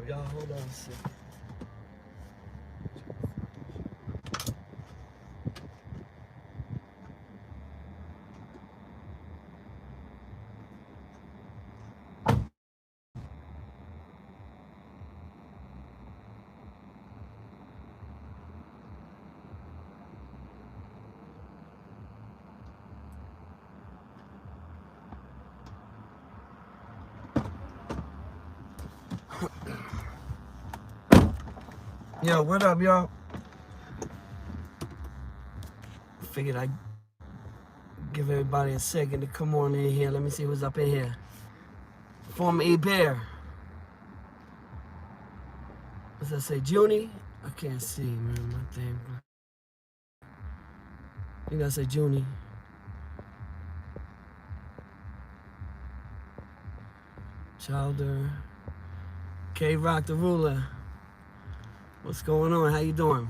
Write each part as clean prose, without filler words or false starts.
up, y'all? Hold on a second. Yo, what up, y'all? Figured I'd give everybody a second to come on in here. Let me see who's up in here. Former E Bear. What's that say? Junie? I can't see, man. My thing. You gotta say Junie. Childer. K-Rock the Ruler. What's going on? How you doing?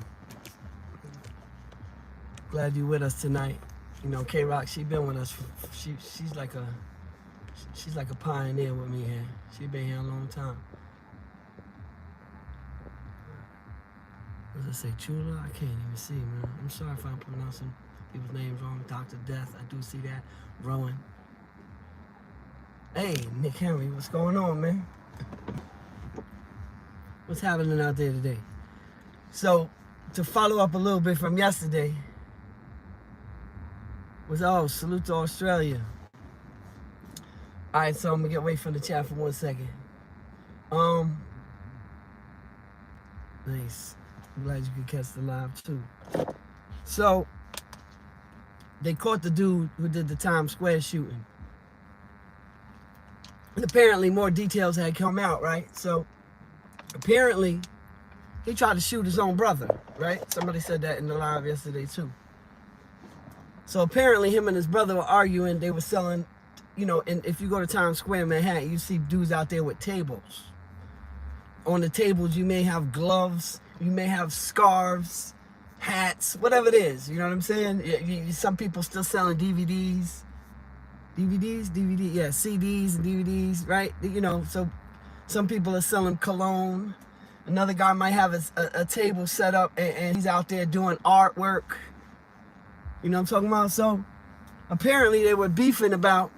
Glad you with us tonight. You know, K-Rock, she been with us. She's like a pioneer with me here. She been here a long time. What does it say? Chula? I can't even see, man. I'm sorry if I'm pronouncing people's names wrong. Dr. Death, I do see that. Rowan. Hey, Nick Henry, what's going on, man? What's happening out there today? So, to follow up a little bit from yesterday, salute to Australia. Alright, so I'm gonna get away from the chat for 1 second. Nice. I'm glad you could catch the live too. So, they caught the dude who did the Times Square shooting. And apparently more details had come out, right? So, apparently, he tried to shoot his own brother, right? Somebody said that in the live yesterday too. So apparently him and his brother were arguing. They were selling, you know, and if you go to Times Square in Manhattan, you see dudes out there with tables. On the tables, you may have gloves, you may have scarves, hats, whatever it is. You know what I'm saying? Some people still selling DVDs. Yeah, CDs and DVDs, right? You know, so some people are selling cologne. Another guy might have a table set up and he's out there doing artwork. You know what I'm talking about? So apparently they were beefing about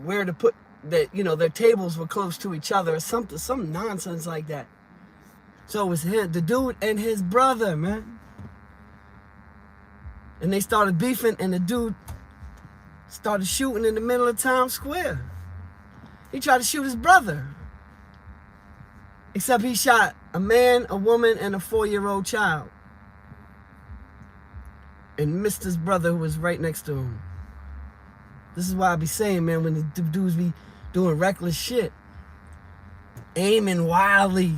where to put that, you know, their tables were close to each other or something, some nonsense like that. So it was him, the dude and his brother, man. And they started beefing and the dude started shooting in the middle of Times Square. He tried to shoot his brother. Except he shot a man, a woman, and a 4-year-old child. And missed his brother who was right next to him. This is why I be saying, man, when the dudes be doing reckless shit, aiming wildly.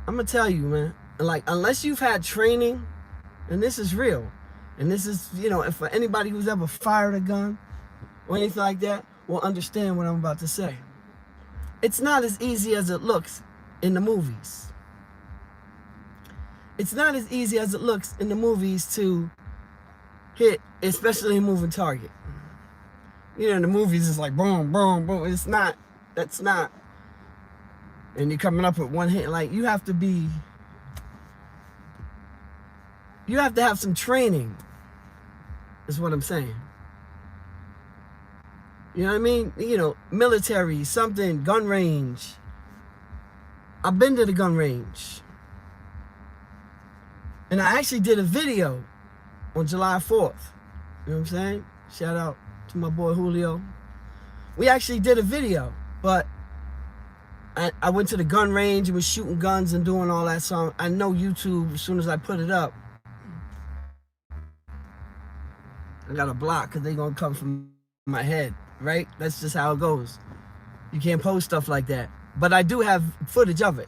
I'm gonna tell you, man, like, unless you've had training, and this is real, and this is, you know, if for anybody who's ever fired a gun or anything like that will understand what I'm about to say. It's not as easy as it looks in the movies. It's not as easy as it looks in the movies to hit, especially a moving target. You know, in the movies it's like boom, boom, boom. It's not. That's not. And you're coming up with one hit. Like, you have to have some training, is what I'm saying. You know what I mean? You know, military, something, gun range. I've been to the gun range. And I actually did a video on July 4th. You know what I'm saying? Shout out to my boy Julio. We actually did a video, but I went to the gun range and was shooting guns and doing all that. So I know YouTube, as soon as I put it up, I got a block because they're going to come from my head. Right? That's just how it goes. You can't post stuff like that. But I do have footage of it.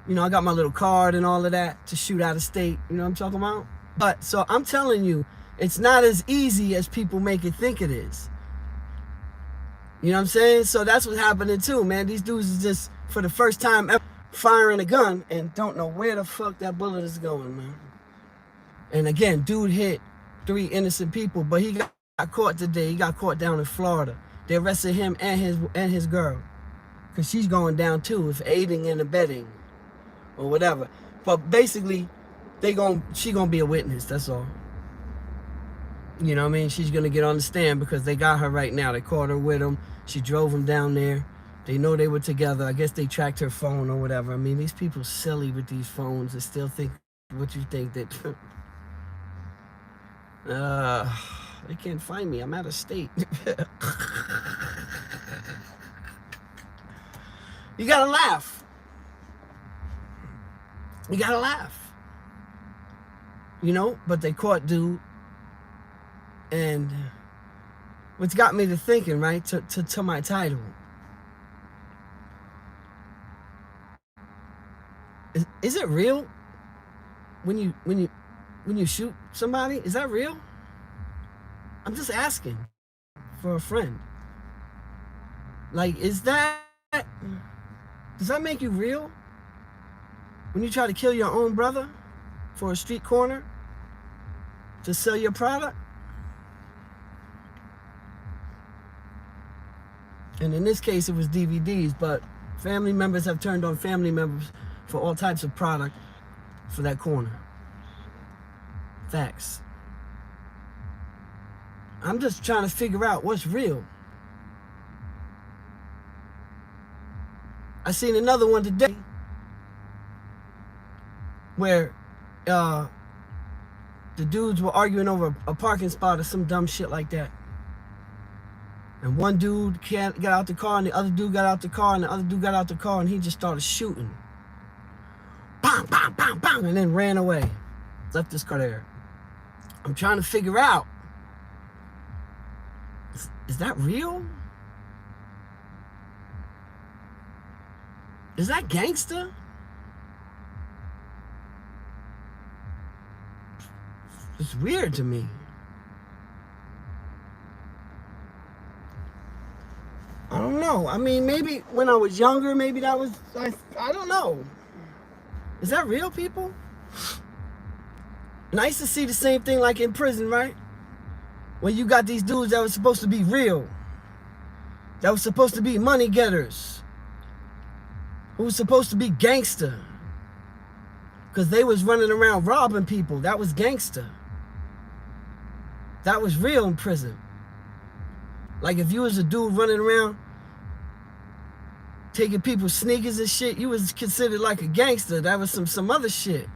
You know, I got my little card and all of that to shoot out of state. You know what I'm talking about? But, so I'm telling you, it's not as easy as people make it think it is. You know what I'm saying? So that's what's happening too, man. These dudes is just, for the first time ever, firing a gun and don't know where the fuck that bullet is going, man. And again, dude hit 3 innocent people, but he got caught today. He got caught down in Florida. They arrested him and his girl, because she's going down too, if aiding and abetting or whatever. But basically, she gonna be a witness. That's all. You know what I mean? She's gonna get on the stand because they got her right now. They caught her with him. She drove him down there. They know they were together. I guess they tracked her phone or whatever. I mean, these people silly with these phones and still think what you think that. They can't find me. I'm out of state. You gotta laugh. You gotta laugh. You know, but they caught dude. And what's got me to thinking, right, to my title. Is it real when you shoot somebody? Is that real? I'm just asking for a friend. Like, does that make you real? When you try to kill your own brother for a street corner to sell your product? And in this case, it was DVDs, but family members have turned on family members for all types of product for that corner. Facts. I'm just trying to figure out what's real. I seen another one today where the dudes were arguing over a parking spot or some dumb shit like that. And one dude got out the car, and the other dude got out the car, and the other dude got out the car, and he just started shooting. Bang, bang, bang, bang, and then ran away. Left his car there. I'm trying to figure out, is that real? Is that gangster? It's weird to me. I don't know. I mean, maybe when I was younger, maybe that was, I don't know. Is that real, people? Nice to see the same thing like in prison, right? When you got these dudes that were supposed to be real, that were supposed to be money getters, who was supposed to be gangster, because they was running around robbing people. That was gangster. That was real in prison. Like if you was a dude running around taking people's sneakers and shit, you was considered like a gangster. That was some other shit.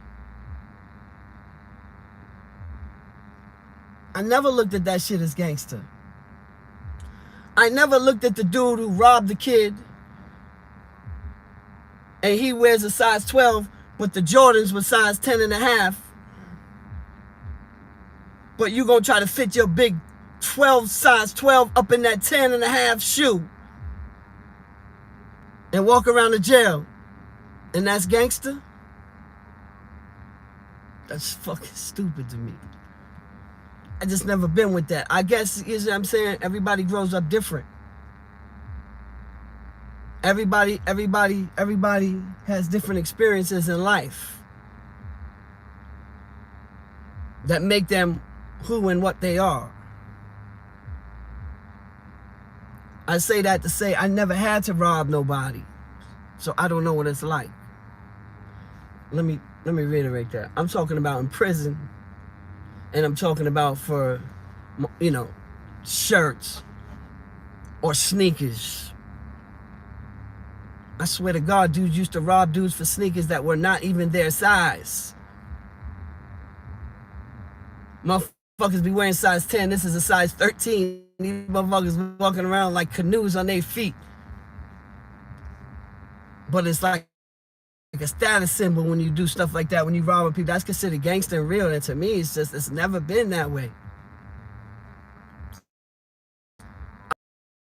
I never looked at that shit as gangster. I never looked at the dude who robbed the kid and he wears a size 12, but the Jordans were size 10 and a half. But you gonna try to fit your big 12, size 12 up in that 10 and a half shoe and walk around the jail, and that's gangster? That's fucking stupid to me. I just never been with that. I guess, you know what I'm saying, everybody grows up different. Everybody has different experiences in life that make them who and what they are. I say that to say I never had to rob nobody, so I don't know what it's like. Let me reiterate that. I'm talking about in prison, and I'm talking about for, you know, shirts or sneakers. I swear to God, dudes used to rob dudes for sneakers that were not even their size. Motherfuckers be wearing size 10. This is a size 13. These motherfuckers walking around like canoes on their feet. But it's like a status symbol when you do stuff like that, when you rob people. That's considered gangster and real. And to me, it's never been that way.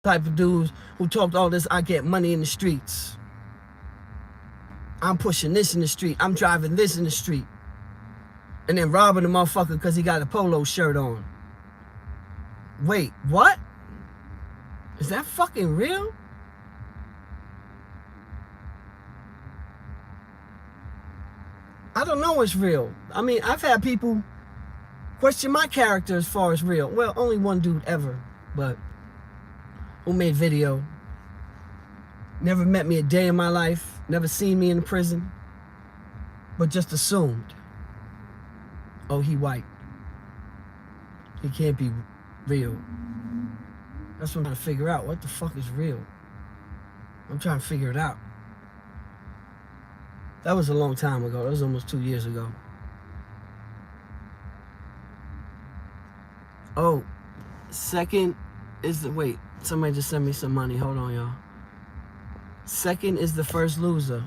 Type of dudes who talked all this, I get money in the streets. I'm pushing this in the street. I'm driving this in the street. And then robbing the motherfucker because he got a polo shirt on. Wait, what? Is that fucking real? I don't know what's real. I mean, I've had people question my character as far as real. Well, only one dude ever, but who made video, never met me a day in my life, never seen me in prison, but just assumed, oh, he white. He can't be real. That's what I'm trying to figure out. What the fuck is real? I'm trying to figure it out. That was a long time ago. That was almost 2 years ago. Oh, second is the, wait, somebody just sent me some money. Hold on, y'all. Second is the first loser.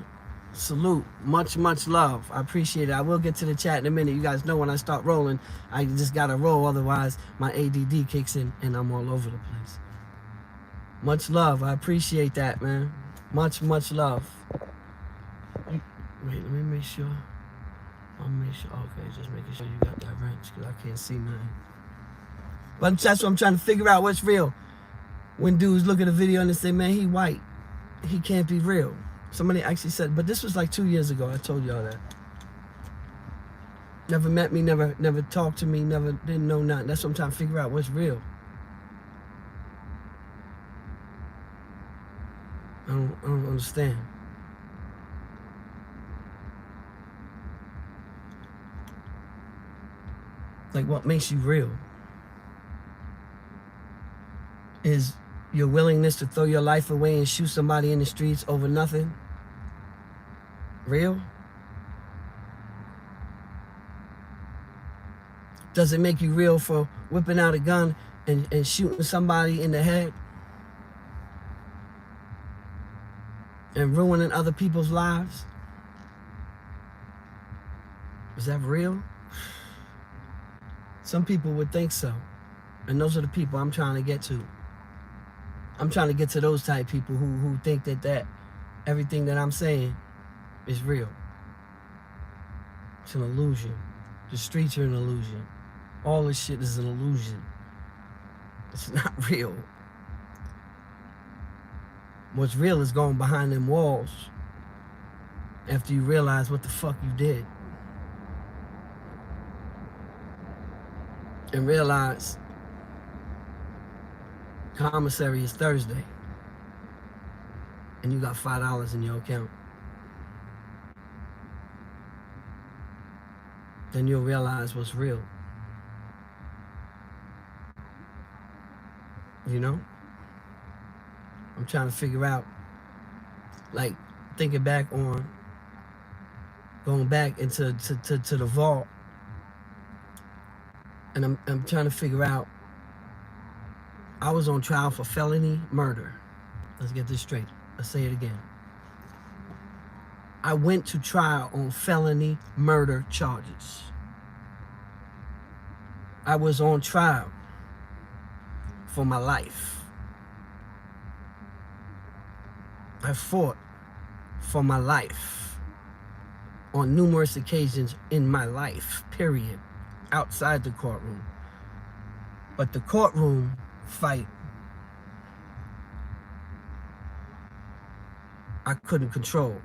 Salute. Much, much love. I appreciate it. I will get to the chat in a minute. You guys know when I start rolling, I just gotta roll. Otherwise, my ADD kicks in and I'm all over the place. Much love. I appreciate that, man. Much, much love. Wait, let me make sure. I'll make sure. Okay, just making sure you got that wrench because I can't see nothing. But that's what I'm trying to figure out. What's real? When dudes look at a video and they say, man, he white. He can't be real. Somebody actually said, but this was like 2 years ago. I told y'all that. Never met me, never talked to me, didn't know nothing. That's what I'm trying to figure out. What's real? I don't understand. Like, what makes you real? Is your willingness to throw your life away and shoot somebody in the streets over nothing real? Does it make you real for whipping out a gun and shooting somebody in the head and ruining other people's lives? Is that real? Some people would think so. And those are the people I'm trying to get to. I'm trying to get to those type of people who think that everything that I'm saying is real. It's an illusion. The streets are an illusion. All this shit is an illusion. It's not real. What's real is going behind them walls after you realize what the fuck you did. And realize commissary is Thursday and you got $5 in your account. Then you'll realize what's real. You know? I'm trying to figure out, like, thinking back on going back into to the vault, and I'm trying to figure out. I was on trial for felony murder. Let's get this straight. Let's say it again. I went to trial on felony murder charges. I was on trial for my life. I fought for my life on numerous occasions in my life, period, outside the courtroom. But the courtroom fight, I couldn't control.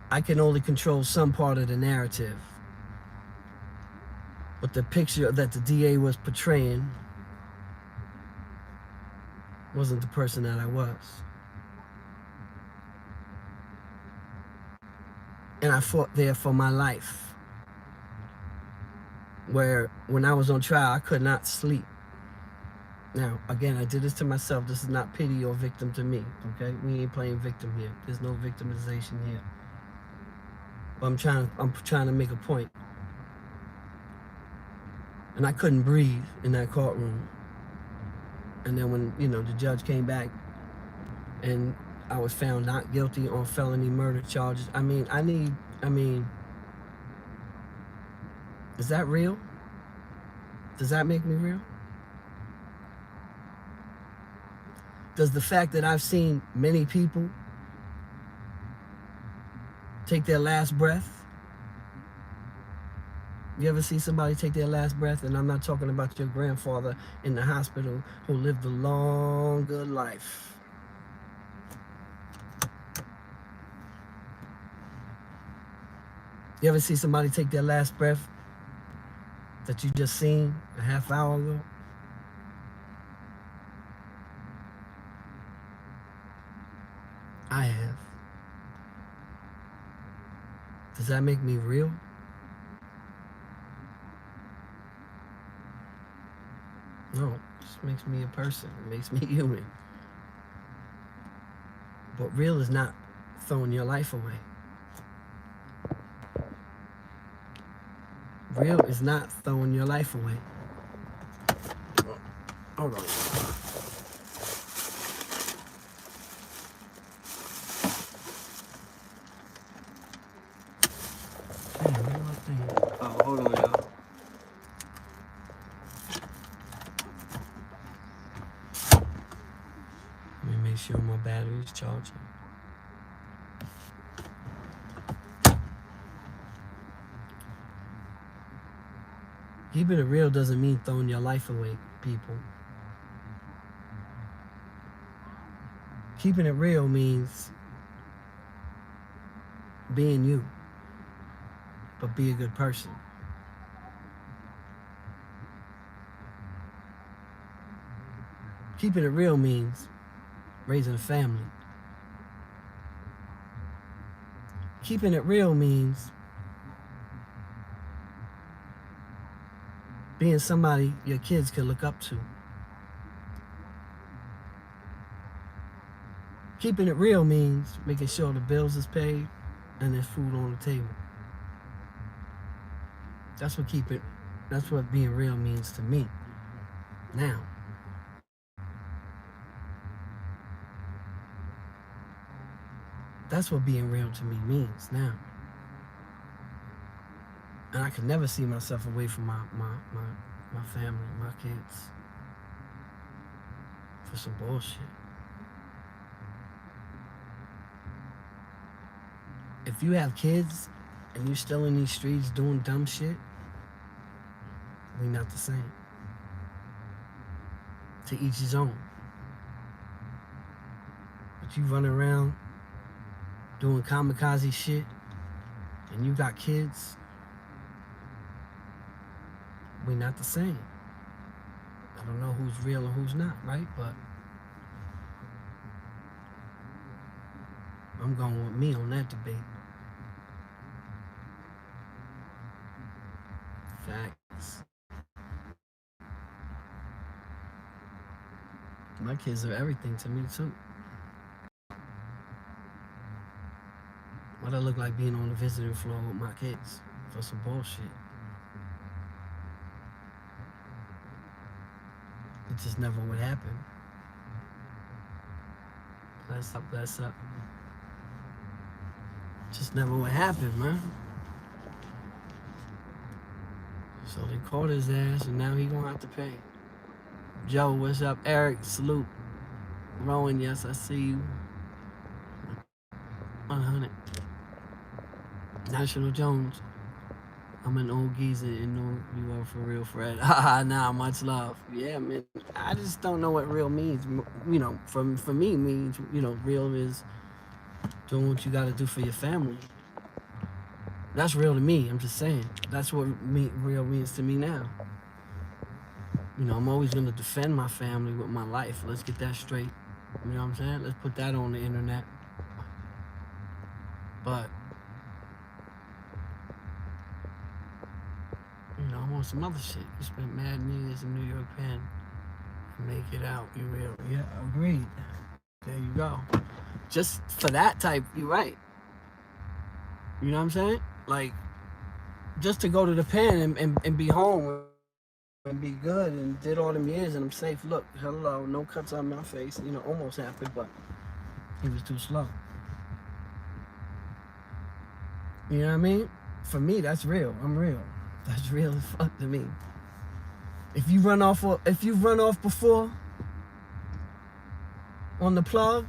I can only control some part of the narrative. But the picture that the DA was portraying wasn't the person that I was. And I fought there for my life. Where when I was on trial, I could not sleep. Now, again, I did this to myself. This is not pity or victim to me, okay? We ain't playing victim here. There's no victimization here. But I'm trying to make a point. And I couldn't breathe in that courtroom. And then when, the judge came back and I was found not guilty on felony murder charges, is that real? Does that make me real? Does the fact that I've seen many people take their last breath? You ever see somebody take their last breath? And I'm not talking about your grandfather in the hospital who lived a long, good life. You ever see somebody take their last breath that you just seen a half hour ago? I have. Does that make me real? No, it just makes me a person. It makes me human. But real is not throwing your life away. Real is not throwing your life away. Hold on. Oh, hold on, y'all. Let me make sure my battery's charging. Keeping it real doesn't mean throwing your life away, people. Keeping it real means being you, but be a good person. Keeping it real means raising a family. Keeping it real means being somebody your kids can look up to. Keeping it real means making sure the bills is paid and there's food on the table. That's what being real means to me. Now, that's what being real to me means now. And I could never see myself away from my family, my kids, for some bullshit. If you have kids and you're still in these streets doing dumb shit, we not the same. To each his own. But you running around doing kamikaze shit and you got kids, we not the same. I don't know who's real or who's not, right? But I'm going with me on that debate. Facts. My kids are everything to me too. What I look like being on the visiting floor with my kids for some bullshit. It just never would happen. Bless up. Just never would happen, man. So they caught his ass and now he gonna have to pay. Joe, what's up? Eric, salute. Rowan, yes, I see you. 100. National Jones. I'm an old geezer and know you are for real, Fred. Nah, much love. Yeah, man. I just don't know what real means. You know, for me means, you know, real is doing what you gotta do for your family. That's real to me. I'm just saying. That's what real means to me now. You know, I'm always gonna defend my family with my life. Let's get that straight. You know what I'm saying? Let's put that on the internet. But you know, I want some other shit. You spent mad years in New York Penn and make it out. You real? Yeah, agreed. There you go. Just for that type, you're right. You know what I'm saying? Like, just to go to the pen and be home and be good and did all them years and I'm safe. Look, hello, no cuts on my face. You know, almost happened, but he was too slow. You know what I mean? For me, that's real. I'm real. That's real as fuck to me. If you run off before on the plug,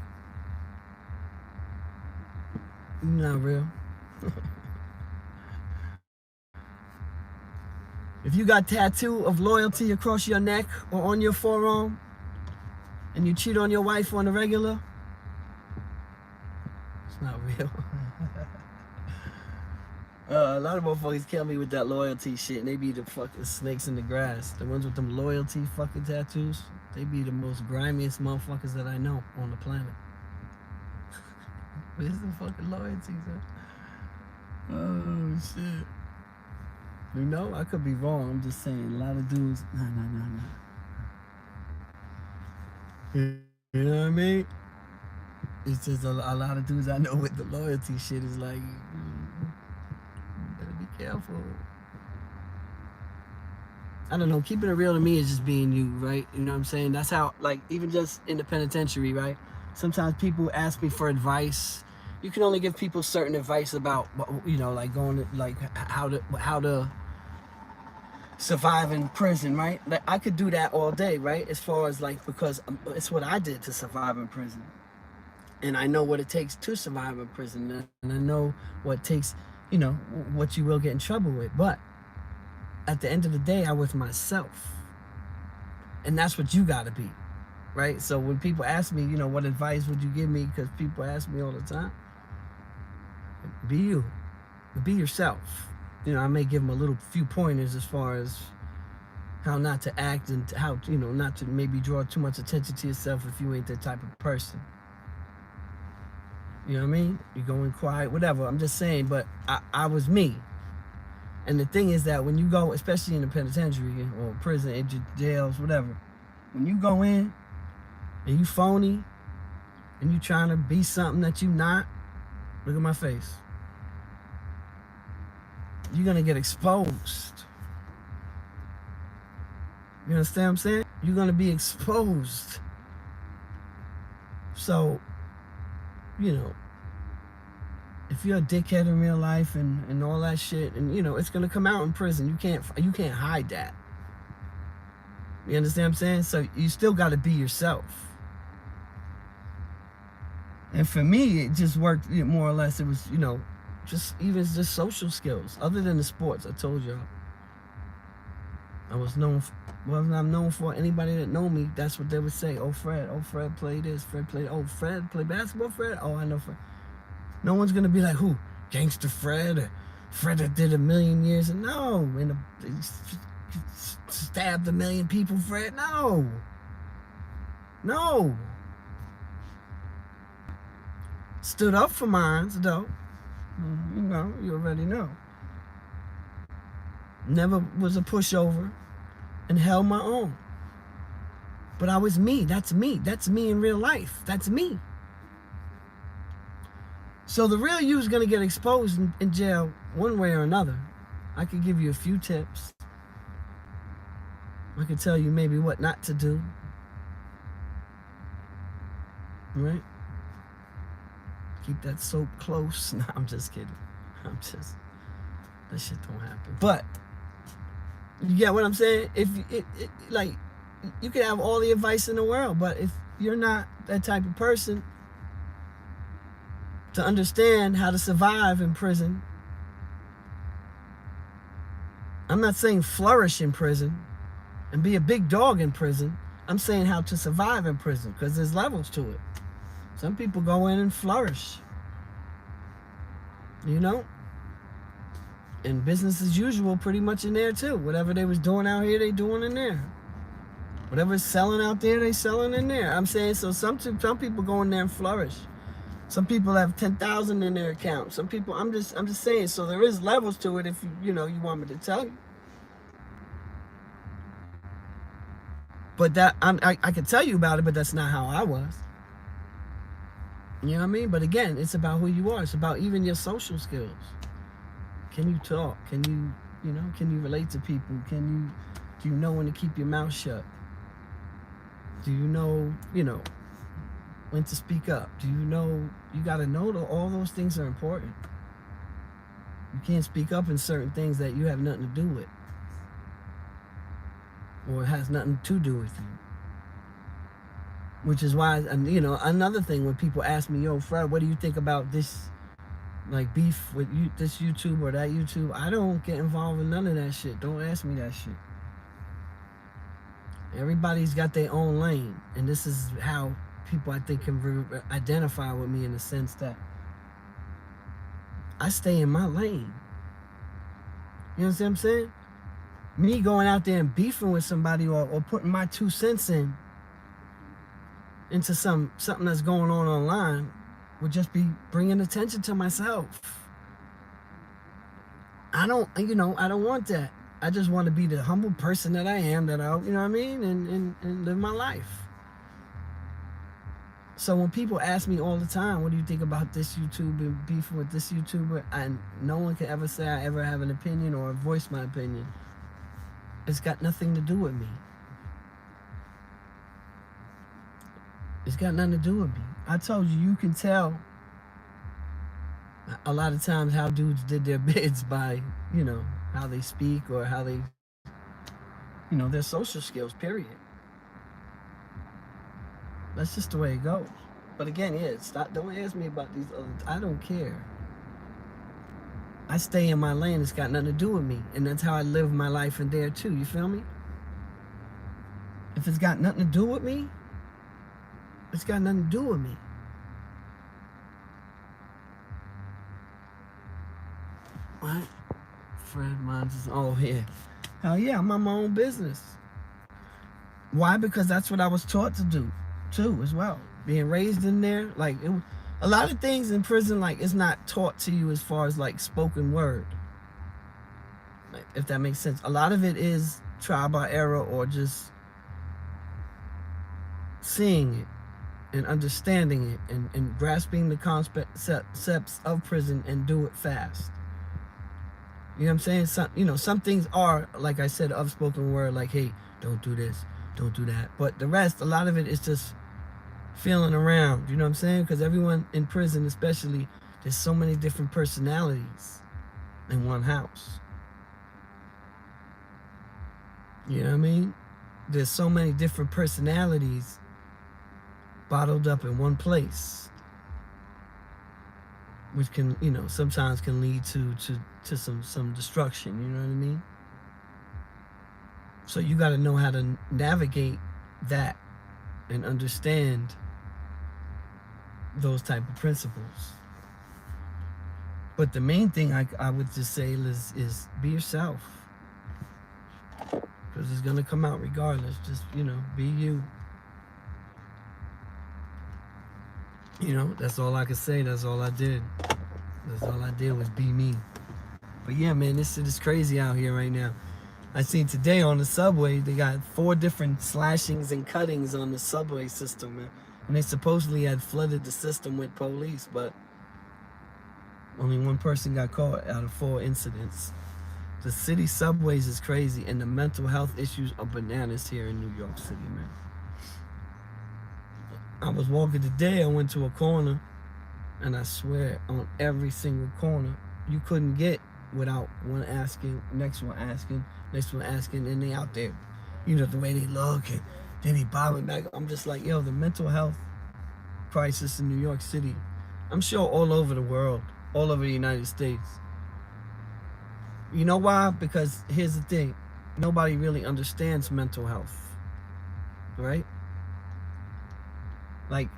you're not real. If you got tattoo of loyalty across your neck or on your forearm and you cheat on your wife on the regular, it's not real. A lot of motherfuckers kill me with that loyalty shit and they be the fucking snakes in the grass. The ones with them loyalty fucking tattoos, they be the most grimiest motherfuckers that I know on the planet. Where's the fucking loyalty, son? Oh, shit. You know, I could be wrong. I'm just saying, a lot of dudes, nah. You know what I mean? It's just a lot of dudes I know with the loyalty shit is like, you better be careful. I don't know, keeping it real to me is just being you, right? You know what I'm saying? That's how, like, even just in the penitentiary, right? Sometimes people ask me for advice. You can only give people certain advice about, you know, like going to, like, how to survive in prison, right? Like, I could do that all day, right? As far as, like, because it's what I did to survive in prison. And I know what it takes to survive in prison. And I know what it takes, you know, what you will get in trouble with. But at the end of the day, I was myself. And that's what you gotta be, right? So when people ask me, you know, what advice would you give me? Because people ask me all the time. Be you. Be yourself. You know, I may give them a few pointers as far as how not to act and how, you know, not to maybe draw too much attention to yourself if you ain't that type of person. You know what I mean? You're going quiet, whatever. I'm just saying, but I was me. And the thing is that when you go, especially in the penitentiary or prison, jails, whatever, when you go in and you phony and you trying to be something that you not, look at my face. You're going to get exposed. You understand what I'm saying? You're going to be exposed. So, you know, if you're a dickhead in real life and all that shit, and you know, it's gonna come out in prison. You can't hide that. You understand what I'm saying? So you still gotta be yourself. And for me, it just worked, you know, more or less. It was, you know, just social skills. Other than the sports, I told y'all. I was known for anybody that know me. That's what they would say. Oh, Fred played this. Fred played basketball. Fred. Oh, I know Fred. No one's gonna be like, who? Gangster Fred or Fred that did 1,000,000 years? No, and stabbed 1,000,000 people, Fred. No. Stood up for mine, though. You know, you already know. Never was a pushover and held my own. But I was me. That's me. That's me in real life. That's me. So the real you is going to get exposed in jail one way or another. I could give you a few tips. I could tell you maybe what not to do. Right? Keep that soap close. No, I'm just kidding. That shit don't happen. But, you get what I'm saying? If like, you can have all the advice in the world, but if you're not that type of person to understand how to survive in prison, I'm not saying flourish in prison and be a big dog in prison. I'm saying how to survive in prison, because there's levels to it. Some people go in and flourish, you know? And business as usual pretty much in there too. Whatever they was doing out here, they doing in there. Whatever's selling out there, they selling in there. I'm saying, so some people go in there and flourish. Some people have 10,000 in their account. Some people, I'm just saying, so there is levels to it if you know, you want me to tell you. But that, I could tell you about it, but that's not how I was. You know what I mean? But again, it's about who you are. It's about even your social skills. Can you talk? Can you relate to people? Do you know when to keep your mouth shut? Do you know, when to speak up? Do you know, you got to know that all those things are important. You can't speak up in certain things that you have nothing to do with, or it has nothing to do with you. Which is why, another thing, when people ask me, yo, Fred, what do you think about this, like, beef with this YouTube or that YouTube? I don't get involved in none of that shit. Don't ask me that shit. Everybody's got their own lane, and this is how people, I think, can identify with me, in the sense that I stay in my lane. You know what I'm saying? Me going out there and beefing with somebody, or putting my 2 cents into something that's going on online, would just be bringing attention to myself. I don't want that. I just want to be the humble person that I am, that I, and live my life. So when people ask me all the time, what do you think about this YouTube and beefing with this YouTuber? And no one can ever say I ever have an opinion or voice my opinion. It's got nothing to do with me. It's got nothing to do with me. I told you, you can tell a lot of times how dudes did their bids by, how they speak or how they, their social skills, period. That's just the way it goes. But again, don't ask me about these other, I don't care. I stay in my lane, it's got nothing to do with me. And that's how I live my life in there too, you feel me? If it's got nothing to do with me, it's got nothing to do with me. What? Fred Montes. Oh, yeah. Hell yeah, I'm on my own business. Why? Because that's what I was taught to do, too, as well. Being raised in there, a lot of things in prison, it's not taught to you as far as, spoken word. If that makes sense. A lot of it is trial by error or just seeing it and understanding it and grasping the concepts of prison and do it fast. You know what I'm saying? Some things are, like I said, of spoken word, like, hey, don't do this, don't do that. But the rest, a lot of it is just feeling around, you know what I'm saying? Because everyone in prison, especially, there's so many different personalities in one house. You know what I mean? There's so many different personalities bottled up in one place, which can, sometimes can lead to some destruction, you know what I mean? So you got to know how to navigate that and understand those type of principles. But the main thing I would just say is be yourself, because it's going to come out regardless. Just, be you. That's all I could say. That's all I did. That's all I did was be me. But yeah, man, this shit is crazy out here right now. I seen today on the subway, they got 4 different slashings and cuttings on the subway system, man. And they supposedly had flooded the system with police, but only 1 person got caught out of 4 incidents. The city subways is crazy, and the mental health issues are bananas here in New York City, man. I was walking today, I went to a corner, and I swear, on every single corner, you couldn't get without one asking, next one asking, and they out there. The way they look, and then he bobbing back. I'm just like, yo, the mental health crisis in New York City, I'm sure all over the world, all over the United States. You know why? Because here's the thing, nobody really understands mental health, right?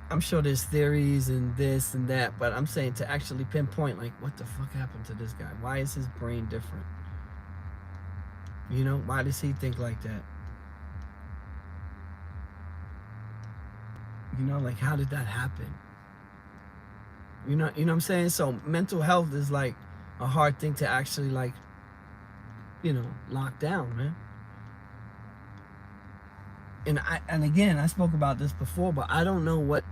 I'm sure there's theories and this and that, but I'm saying to actually pinpoint, what the fuck happened to this guy? Why is his brain different? Why does he think like that? How did that happen? You know what I'm saying? So mental health is a hard thing to actually lock down, man. And again, I spoke about this before, but I don't know what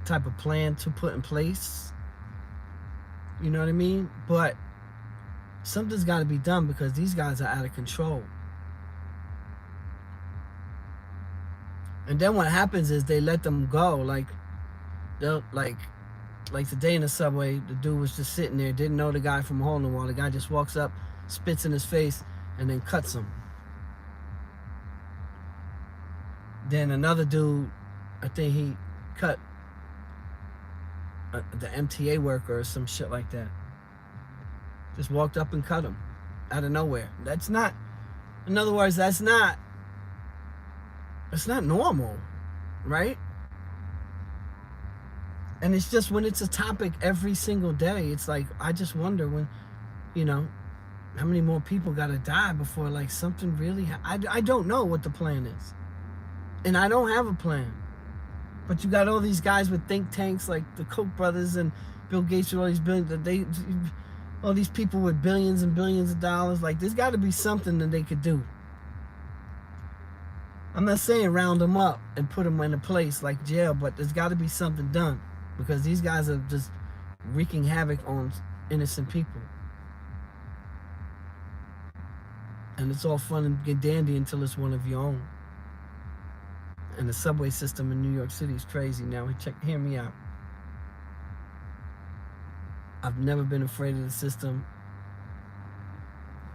type of plan to put in place. You know what I mean? But something's got to be done, because these guys are out of control. And then what happens is they let them go. They'll today in the subway, the dude was just sitting there, didn't know the guy from a hole in the wall. The guy just walks up, spits in his face, and then cuts him. Then another dude, I think he cut the MTA worker or some shit like that. Just walked up and cut him out of nowhere. That's not, in other words, that's not normal, right? And it's just when it's a topic every single day, it's I just wonder when, how many more people gotta die before something really, I don't know what the plan is. And I don't have a plan. But you got all these guys with think tanks like the Koch brothers and Bill Gates with all these billions. All these people with billions and billions of dollars. Like, there's got to be something that they could do. I'm not saying round them up and put them in a place like jail, but there's got to be something done, because these guys are just wreaking havoc on innocent people. And it's all fun and dandy until it's one of your own. And the subway system in New York City is crazy now. Hear me out. I've never been afraid of the system,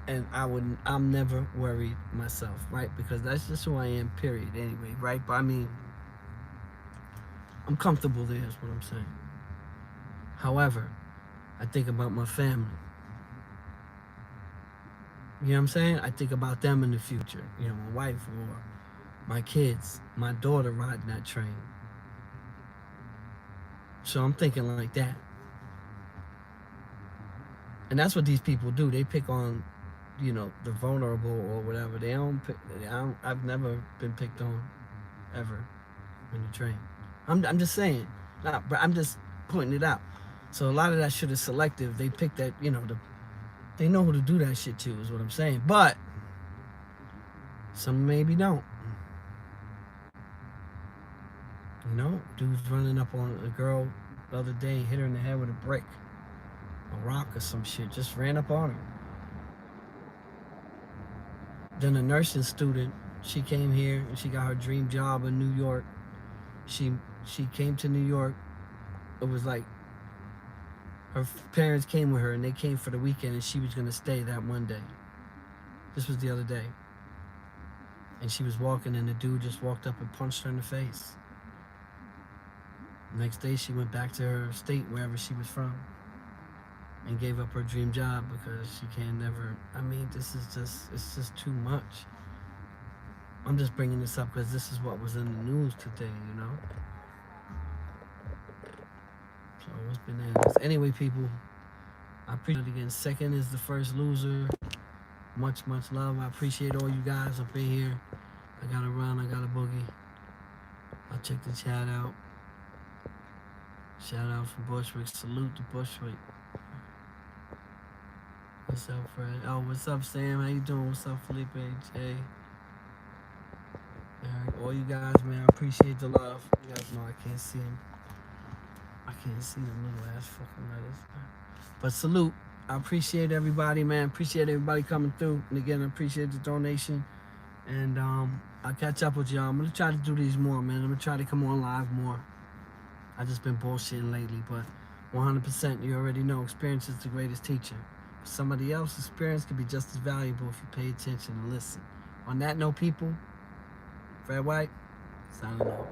and I'm never worried myself, right? Because that's just who I am, period, anyway, right? But I mean, I'm comfortable there is what I'm saying. However, I think about my family. You know what I'm saying? I think about them in the future. You know, my wife or my kids, my daughter riding that train. So I'm thinking like that. And that's what these people do. They pick on, you know, the vulnerable or whatever. I've never been picked on, ever, in the train. I'm just saying. But I'm just pointing it out. So a lot of that shit is selective. They pick that, you know, they know who to do that shit to, is what I'm saying. But some maybe don't. You know, dude's running up on a girl the other day, hit her in the head with a brick, a rock or some shit, just ran up on her. Then a nursing student, she came here and she got her dream job in New York. She came to New York. It was like her parents came with her, and they came for the weekend, and she was going to stay that one day. This was the other day. And she was walking, and the dude just walked up and punched her in the face. Next day, she went back to her state, wherever she was from, and gave up her dream job because she can never. I mean, it's just too much. I'm just bringing this up because this is what was in the news today, you know? So it's bananas. Anyway, people, I appreciate it again. Second is the first loser. Much, much love. I appreciate all you guys up in here. I gotta run, I gotta boogie. I'll check the chat out. Shout out from Bushwick. Salute to Bushwick. What's up, Fred? Oh, what's up, Sam? How you doing? What's up, Felipe? Jay? Eric, all you guys, man, I appreciate the love. You guys know I can't see them. I can't see them little ass fucking letters. But salute. I appreciate everybody, man. Appreciate everybody coming through. And again, I appreciate the donation. And I'll catch up with y'all. I'm going to try to do these more, man. I'm going to try to come on live more. I've just been bullshitting lately, but 100%, you already know, experience is the greatest teacher. Somebody else's experience can be just as valuable if you pay attention and listen. On that note, people, Fred White, signing off.